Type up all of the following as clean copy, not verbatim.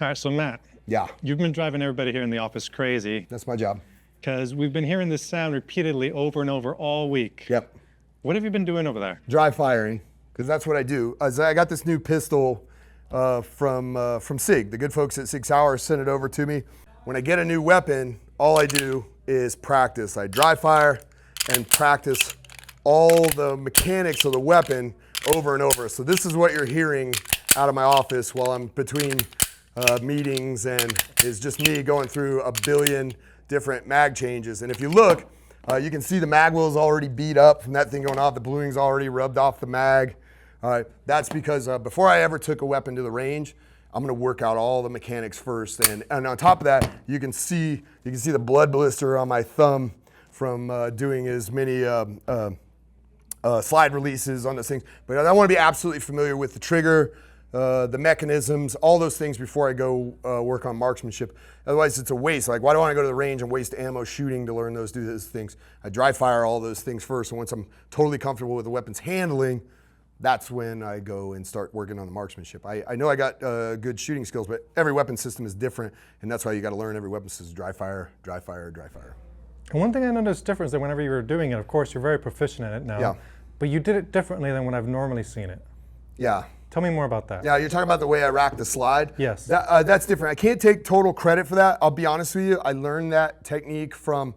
All right, so Matt, Yeah, you've been driving everybody here in the office crazy that's my job. because we've been hearing this sound repeatedly over and over all week. Yep. What have you been doing over there? Dry firing, because that's what I do. I got this new pistol from SIG. The good folks at SIG Sauer sent it over to me. When I get a new weapon, all I do is practice. I dry fire and practice all the mechanics of the weapon over and over. So this is what you're hearing out of my office while I'm between meetings, and is just me going through a billion different mag changes. And if you look, you can see the mag wheel is already beat up from that thing going off. The bluing's already rubbed off the mag. That's because before I ever took a weapon to the range, I'm gonna work out all the mechanics first. And on top of that, you can see the blood blister on my thumb from doing as many slide releases on those things. But I want to be absolutely familiar with the trigger, the mechanisms, all those things before I go work on marksmanship. Otherwise, it's a waste. Like, why do I want to go to the range and waste ammo shooting to learn do those things? I dry fire all those things first, and once I'm totally comfortable with the weapon's handling, that's when I go and start working on the marksmanship. I know I got good shooting skills, but every weapon system is different, and that's why you got to learn every weapon system. Dry fire, dry fire, dry fire. And one thing I noticed different is that whenever you were doing it, of course, you're very proficient in it now, Yeah. but you did it differently than when I've normally seen it. Yeah. Tell me more about that. Yeah, you're talking about the way I rack the slide? Yes. That's different. I can't take total credit for that. I'll be honest with you. I learned that technique from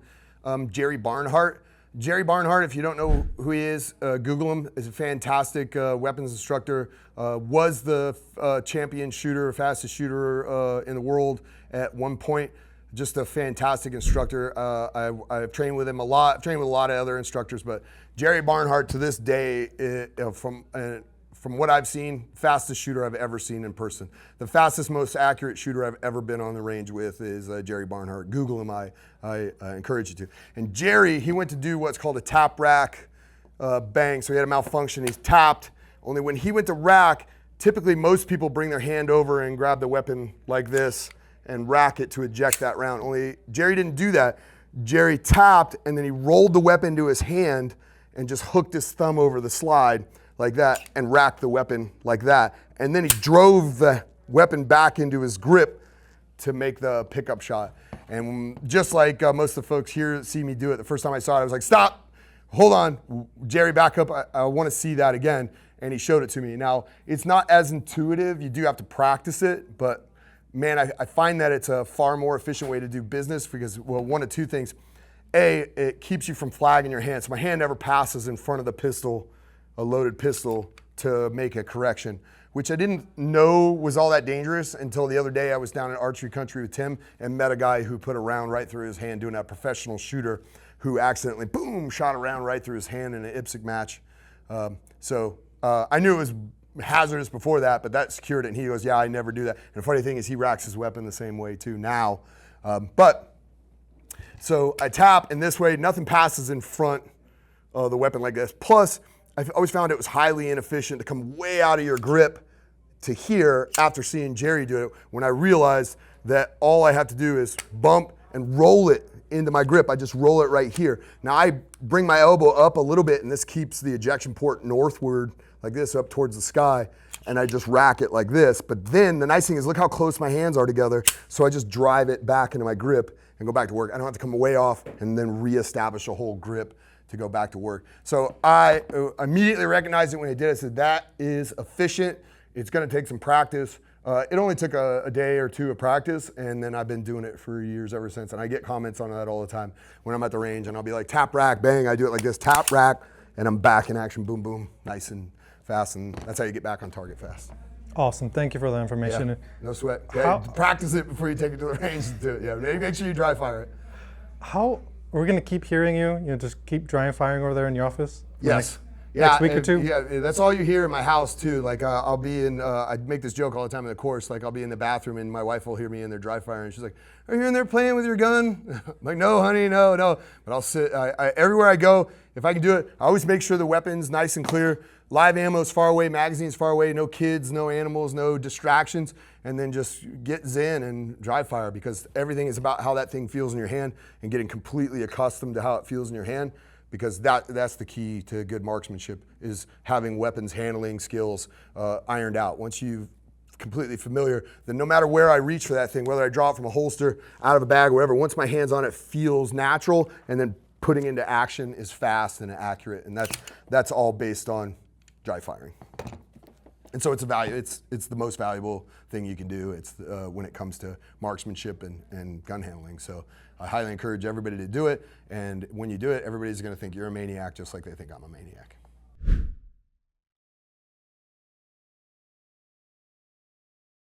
Jerry Barnhart. Jerry Barnhart, if you don't know who he is, Google him. He's a fantastic weapons instructor. Was the champion shooter, fastest shooter in the world at one point. Just a fantastic instructor. I've trained with him a lot. I've trained with a lot of other instructors, but Jerry Barnhart to this day, from what I've seen, fastest shooter I've ever seen in person. The fastest, most accurate shooter I've ever been on the range with is Jerry Barnhart. Google him, I encourage you to. And Jerry, he went to do what's called a tap rack bang. So he had a malfunction, he's tapped. Only when he went to rack, typically most people bring their hand over and grab the weapon like this and rack it to eject that round. Only Jerry didn't do that. Jerry tapped, and then he rolled the weapon to his hand and just hooked his thumb over the slide like that and racked the weapon like that. And then he drove the weapon back into his grip to make the pickup shot. And just like most of the folks here see me do it, the first time I saw it, I was like, stop, hold on, Jerry, back up. I want to see that again. And he showed it to me. Now, it's not as intuitive. You do have to practice it, but man, I find that it's a far more efficient way to do business because, well, one of two things. A, it keeps you from flagging your hand. So my hand never passes in front of the pistol, a loaded pistol, to make a correction, which I didn't know was all that dangerous until the other day. I was down in archery country with Tim and met a guy who put a round right through his hand, doing that professional shooter who accidentally, boom, shot a round right through his hand in an IPSC match. I knew it was hazardous before that, but that secured it. And he goes, yeah, I never do that. And the funny thing is he racks his weapon the same way too now. So I tap, and this way nothing passes in front of the weapon like this. Plus, I've always found it was highly inefficient to come way out of your grip to here after seeing Jerry do it, when I realized that all I have to do is bump and roll it into my grip. I just roll it right here. Now I bring my elbow up a little bit, and this keeps the ejection port northward like this, up towards the sky, and I just rack it like this. But then the nice thing is, look how close my hands are together, so I just drive it back into my grip and go back to work. I don't have to come way off and then reestablish a whole grip to go back to work. So I immediately recognized it when I did it. I said, that is efficient. It's gonna take some practice. It only took a day or two of practice, and then I've been doing it for years ever since. And I get comments on that all the time when I'm at the range, and I'll be like, tap, rack, bang. I do it like this, tap, rack, and I'm back in action, boom, boom, nice and fast. And that's how you get back on target fast. Awesome, thank you for the information. Yeah, no sweat. Yeah, practice it before you take it to the range and do it. Yeah, make sure you dry fire it. How, we're gonna keep hearing you, just keep dry firing over there in your office? Yes. Next week or two? Yeah, that's all you hear in my house too. Like I'll be in, I make this joke all the time in the course, like I'll be in the bathroom and my wife will hear me in there dry firing. She's like, are you in there playing with your gun? I'm like, no, honey, no. But I'll sit, everywhere I go, if I can do it, I always make sure the weapon's nice and clear. Live ammo's far away, magazine's far away, no kids, no animals, no distractions, and then just get zen and dry fire, because everything is about how that thing feels in your hand and getting completely accustomed to how it feels in your hand. Because that's the key to good marksmanship, is having weapons handling skills ironed out. Once you've completely familiar, then no matter where I reach for that thing, whether I draw it from a holster, out of a bag, wherever, once my hand's on it, feels natural, and then putting into action is fast and accurate, and that's all based on dry firing. And so it's the most valuable thing you can do. It's when it comes to marksmanship and gun handling. So I highly encourage everybody to do it. And when you do it, everybody's going to think you're a maniac, just like they think I'm a maniac.